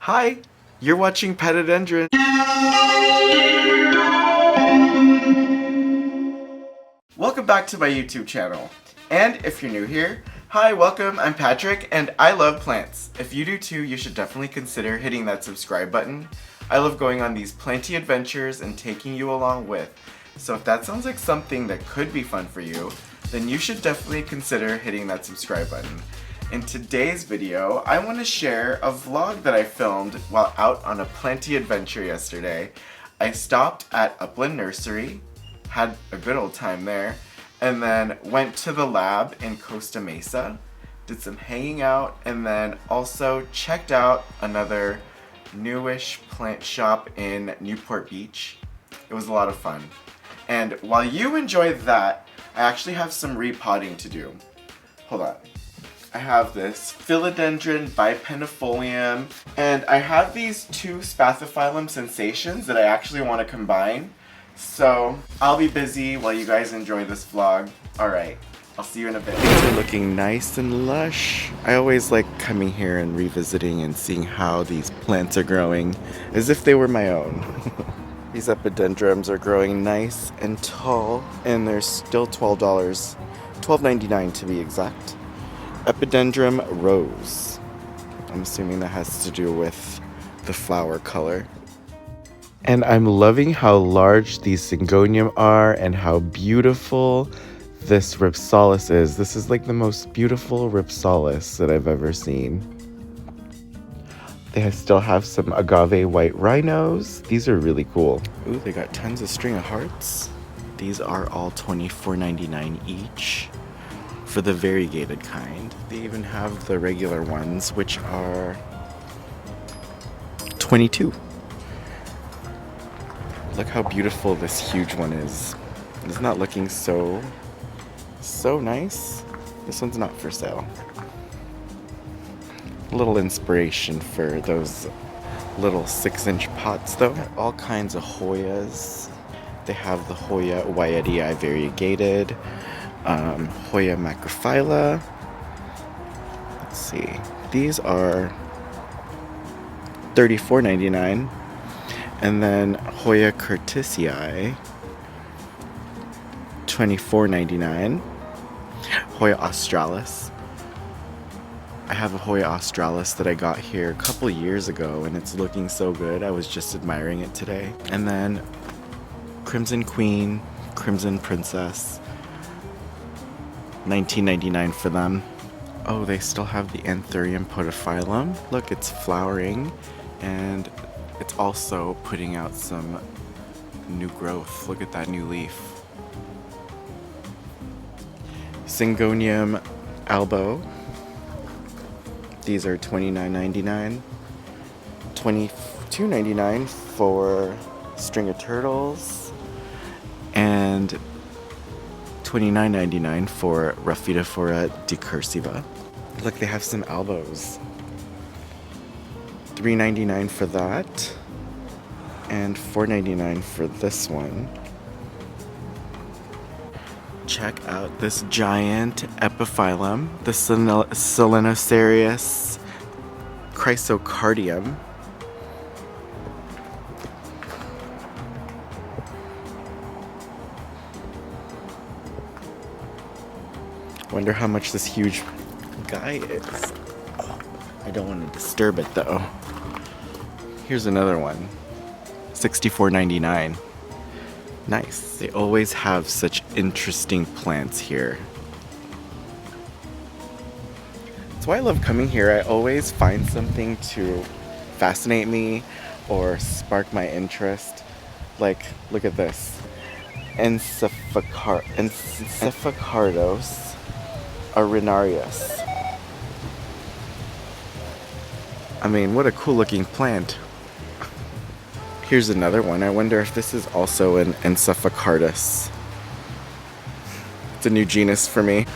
Hi, you're watching Petadendron. Welcome back to my YouTube channel. And if you're new here, hi, welcome, I'm Patrick, and I love plants. If you do too, you should definitely consider hitting that subscribe button. I love going on these planty adventures and taking you along with. So if that sounds like something that could be fun for you, then you should definitely consider hitting that subscribe button. In today's video, I want to share a vlog that I filmed while out on a planty adventure yesterday. I stopped at Upland Nursery, had a good old time there, and then went to the lab in Costa, Mesa, did some hanging out, and then also checked out another newish plant shop in Newport Beach. It was a lot of fun. And while you enjoy that, I actually have some repotting to do. Hold on. I have this philodendron bipenifolium, and I have these two spathiphyllum sensations that I actually want to combine. So I'll be busy while you guys enjoy this vlog. Alright, I'll see you in a bit. Things are looking nice and lush. I always like coming here and revisiting and seeing how these plants are growing as if they were my own. These epidendrums are growing nice and tall, and they're still $12, $12.99 to be exact. Epidendrum rose. I'm assuming that has to do with the flower color. And I'm loving how large these syngonium are and how beautiful this rhipsalis is. This is like the most beautiful rhipsalis that I've ever seen. They still have some agave white rhinos. These are really cool. Ooh, they got tons of string of hearts. These are all $24.99 each for the variegated kind. They even have the regular ones, which are $22. Look how beautiful this huge one is. It's not looking so nice. This one's not for sale. A little inspiration for those little 6-inch pots though. All kinds of Hoyas. They have the Hoya Wyattii variegated, Hoya macrophylla. Let's see. These are $34.99. And then Hoya curtisii, $24.99. Hoya australis. I have a Hoya australis that I got here a couple years ago, and it's looking so good. I was just admiring it today. And then Crimson Queen, Crimson Princess, $19.99 for them. Oh, they still have the Anthurium podophyllum. Look, it's flowering, and it's also putting out some new growth. Look at that new leaf. Syngonium albo. These are $29.99. $22.99 for string of turtles. And $29.99 for Rhaphidophora decursiva. Look, they have some albos. $3.99 for that, and $4.99 for this one. Check out this giant epiphyllum, the Selenocerius chrysocardium. Wonder how much this huge guy is. I don't want to disturb it though. Here's another one. $64.99. Nice. They always have such interesting plants here. That's why I love coming here. I always find something to fascinate me or spark my interest. Like, look at this. Encephacardos arenarius. I mean, what a cool looking plant. Here's another one. I wonder if this is also an Encephacardus. It's a new genus for me.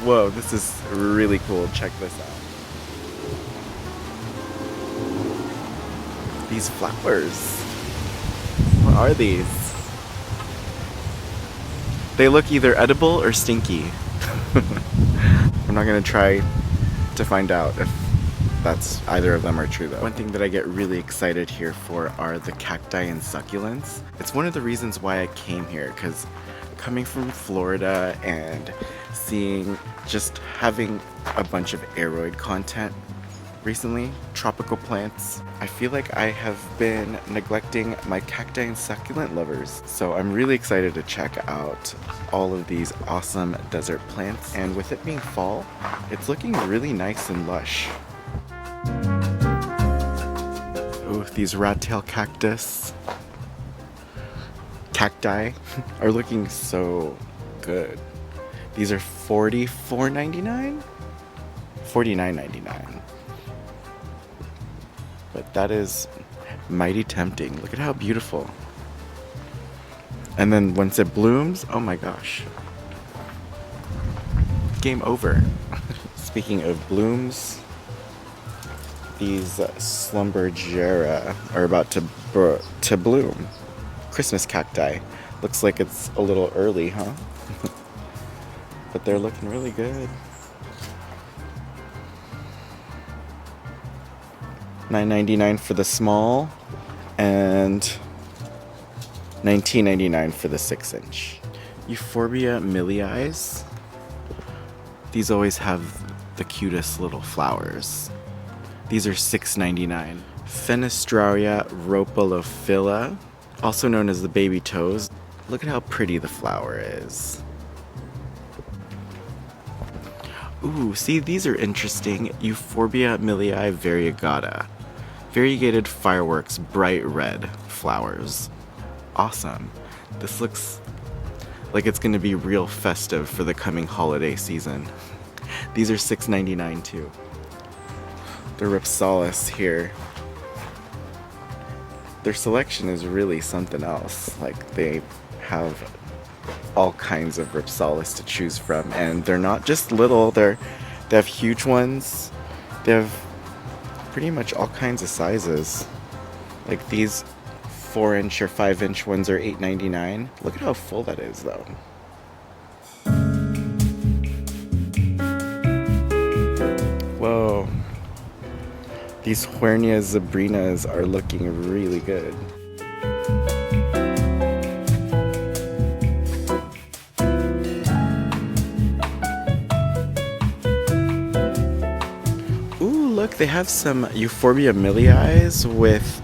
Whoa, this is really cool. Check this out. These flowers. What are these? They look either edible or stinky. I'm not gonna try to find out if that's either of them are true though. One thing that I get really excited here for are the cacti and succulents. It's one of the reasons why I came here, because coming from Florida and having a bunch of aroid content recently, tropical plants, I feel like I have been neglecting my cacti and succulent lovers. So I'm really excited to check out all of these awesome desert plants. And with it being fall, it's looking really nice and lush. Ooh, these rat tail cacti are looking so good. These are $44.99? $49.99. But that is mighty tempting. Look at how beautiful. And then once it blooms, oh my gosh. Game over. Speaking of blooms, these Slumbergera are about to bloom. Christmas cacti. Looks like it's a little early, huh? But they're looking really good. $9.99 for the small and $19.99 for the 6-inch. Euphorbia millii. These always have the cutest little flowers. These are $6.99. Fenestraria rhopalophila, also known as the baby toes. Look at how pretty the flower is. Ooh, see, these are interesting. Euphorbia millii variegata. Variegated fireworks, bright red flowers. Awesome. This looks like it's gonna be real festive for the coming holiday season. These are $6.99 too. The Ripsalis here. Their selection is really something else. Like, they have all kinds of Ripsalis to choose from, and they're not just little, they have huge ones. They have pretty much all kinds of sizes. Like these 4-inch or 5-inch ones are $8.99. Look at how full that is though. Whoa. These Huernia zebrinas are looking really good. Look, they have some Euphorbia millii with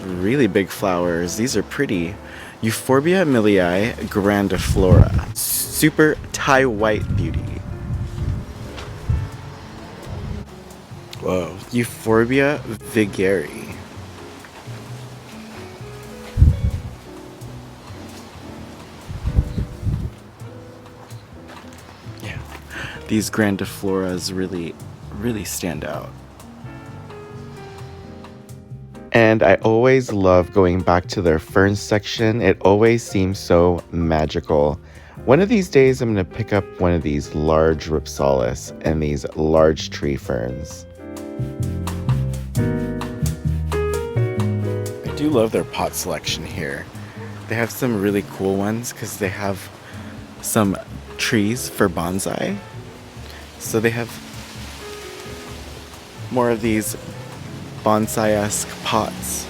really big flowers. These are pretty. Euphorbia millii grandiflora. Super Thai white beauty. Whoa. Euphorbia vigeri. Yeah. These grandifloras really stand out. And I always love going back to their ferns section. It always seems so magical. One of these days I'm going to pick up one of these large Ripsalis and these large tree ferns. I do love their pot selection here. They have some really cool ones because they have some trees for bonsai. So they have more of these bonsai-esque pots.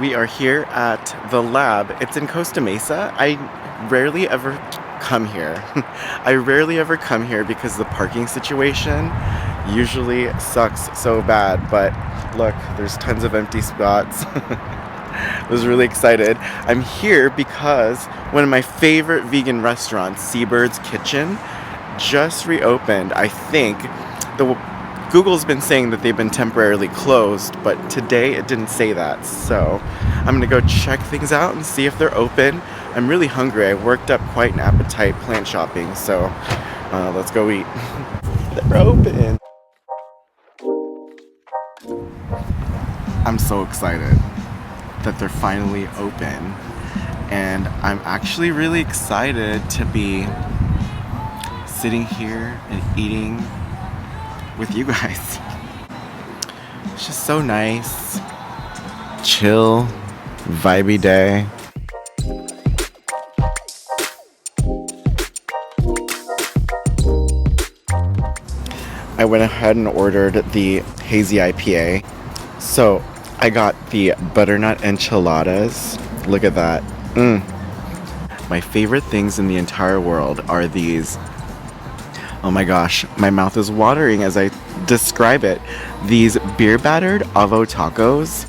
We are here at the lab. It's in Costa Mesa. I rarely ever come here. I rarely ever come here because the parking situation usually sucks so bad, but look, there's tons of empty spots. I was really excited. I'm here because one of my favorite vegan restaurants, Seabird's Kitchen, just reopened. I think Google's been saying that they've been temporarily closed, but today it didn't say that. So I'm gonna go check things out and see if they're open. I'm really hungry. I worked up quite an appetite plant shopping, so let's go eat. They're open. I'm so excited that they're finally open, and I'm actually really excited to be sitting here and eating with you guys. It's just so nice, chill, vibey day. I went ahead and ordered the hazy IPA. So I got the butternut enchiladas. Look at that. My favorite things in the entire world are these. Oh my gosh, my mouth is watering as I describe it. These beer battered avo tacos.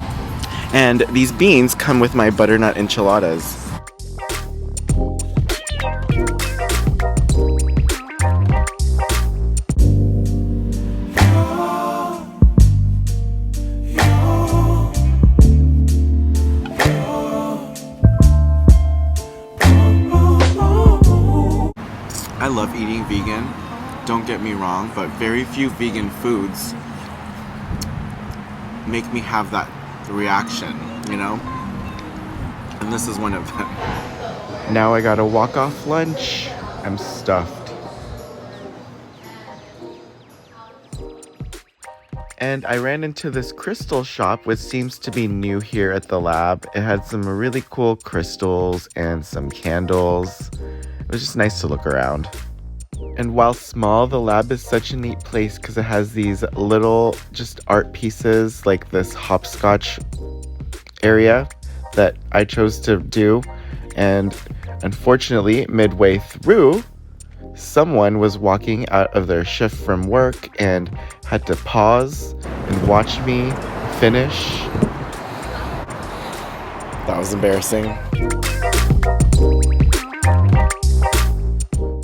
And these beans come with my butternut enchiladas. I love eating vegan, don't get me wrong, but very few vegan foods make me have that reaction, you know? And this is one of them. Now I gotta walk off lunch. I'm stuffed. And I ran into this crystal shop, which seems to be new here at the lab. It had some really cool crystals and some candles. It was just nice to look around. And while small, the lab is such a neat place because it has these little just art pieces like this hopscotch area that I chose to do. And unfortunately, midway through, someone was walking out of their shift from work and had to pause and watch me finish. That was embarrassing.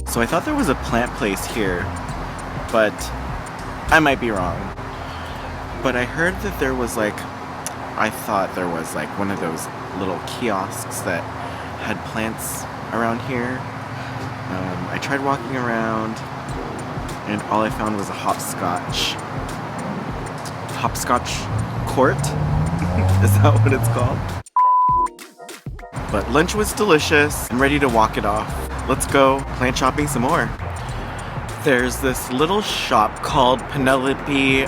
So I thought there was a plant place here, but I might be wrong. But I heard that there was I thought there was one of those little kiosks that had plants around here. I tried walking around and all I found was a hopscotch court. Is that what it's called? But lunch was delicious. I'm ready to walk it off. Let's go plant shopping some more. There's this little shop called Penelope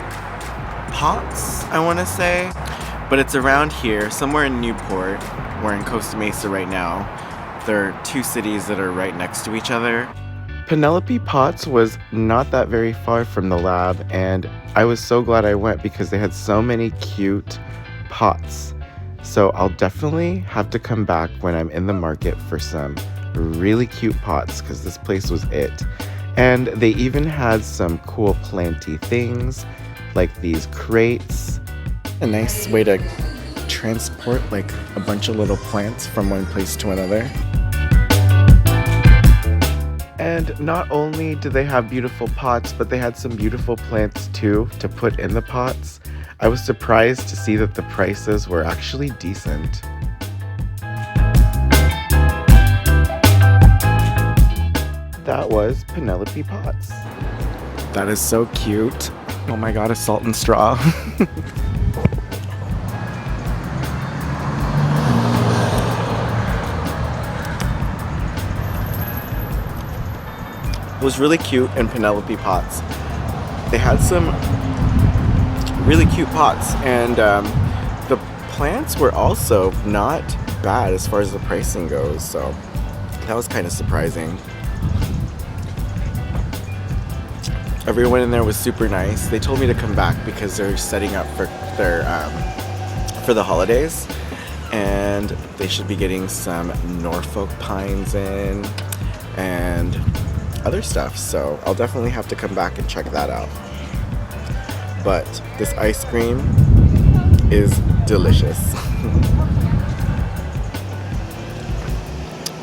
Pots, I want to say. But it's around here, somewhere in Newport. We're in Costa Mesa right now. There are two cities that are right next to each other. Penelope Pots was not that very far from the lab, and I was so glad I went because they had so many cute pots. So I'll definitely have to come back when I'm in the market for some really cute pots because this place was it. And they even had some cool planty things like these crates. A nice way to transport a bunch of little plants from one place to another. And not only did they have beautiful pots, but they had some beautiful plants too to put in the pots. I was surprised to see that the prices were actually decent. That was Penelope Pots. That is so cute. Oh my god, a salt and straw. It was really cute in Penelope Pots. They had some really cute pots, and the plants were also not bad as far as the pricing goes, so that was kind of surprising. Everyone in there was super nice. They told me to come back because they're setting up for their for the holidays, and they should be getting some Norfolk pines in and other stuff, so I'll definitely have to come back and check that out. But this ice cream is delicious.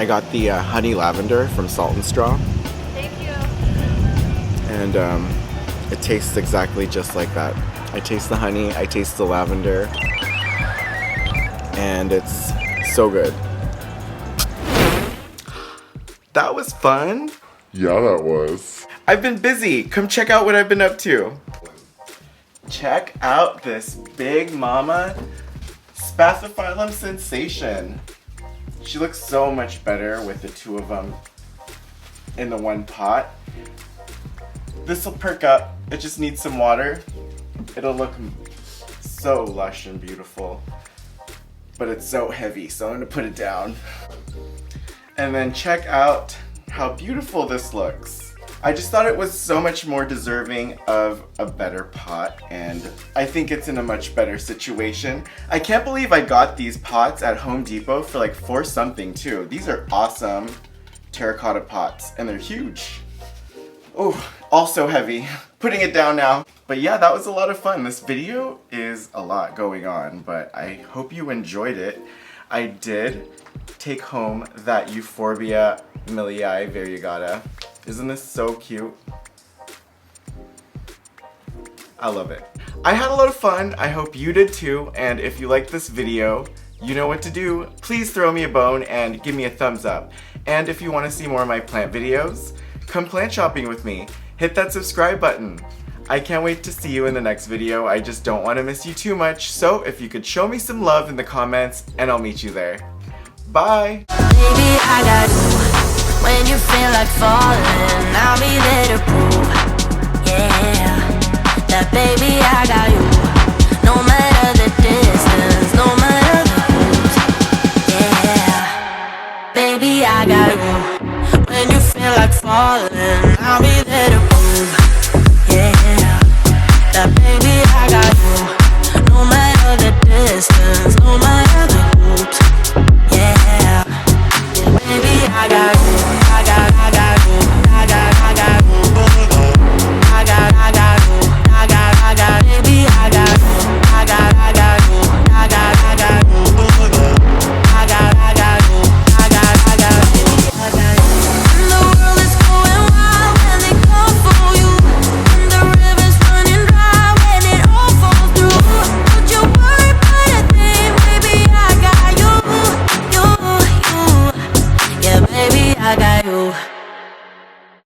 I got the honey lavender from Salt and Straw. Thank you. And it tastes exactly just like that. I taste the honey, I taste the lavender, and it's so good. That was fun. Yeah, that was. I've been busy. Come check out what I've been up to. Check out this big mama Spathiphyllum sensation. She looks so much better with the two of them in the one pot. This will perk up. It just needs some water. It'll look so lush and beautiful. But it's so heavy, so I'm gonna put it down. And then check out how beautiful this looks. I just thought it was so much more deserving of a better pot, and I think it's in a much better situation. I can't believe I got these pots at Home Depot for like $4 something too. These are awesome terracotta pots, and they're huge. Oh, also heavy. Putting it down now. But yeah, that was a lot of fun. This video is a lot going on, but I hope you enjoyed it. I did take home that Euphorbia millii variegata. Isn't this so cute? I love it. I had a lot of fun. I hope you did too. And if you liked this video, you know what to do. Please throw me a bone and give me a thumbs up. And if you want to see more of my plant videos, come plant shopping with me. Hit that subscribe button. I can't wait to see you in the next video. I just don't want to miss you too much. So if you could show me some love in the comments, and I'll meet you there. Bye! Baby, I got you. When you feel like falling, I'll be there to prove, yeah, that baby, I got you. No matter the distance, no matter the route, yeah, baby, I got you. When you feel like falling, I'll be there to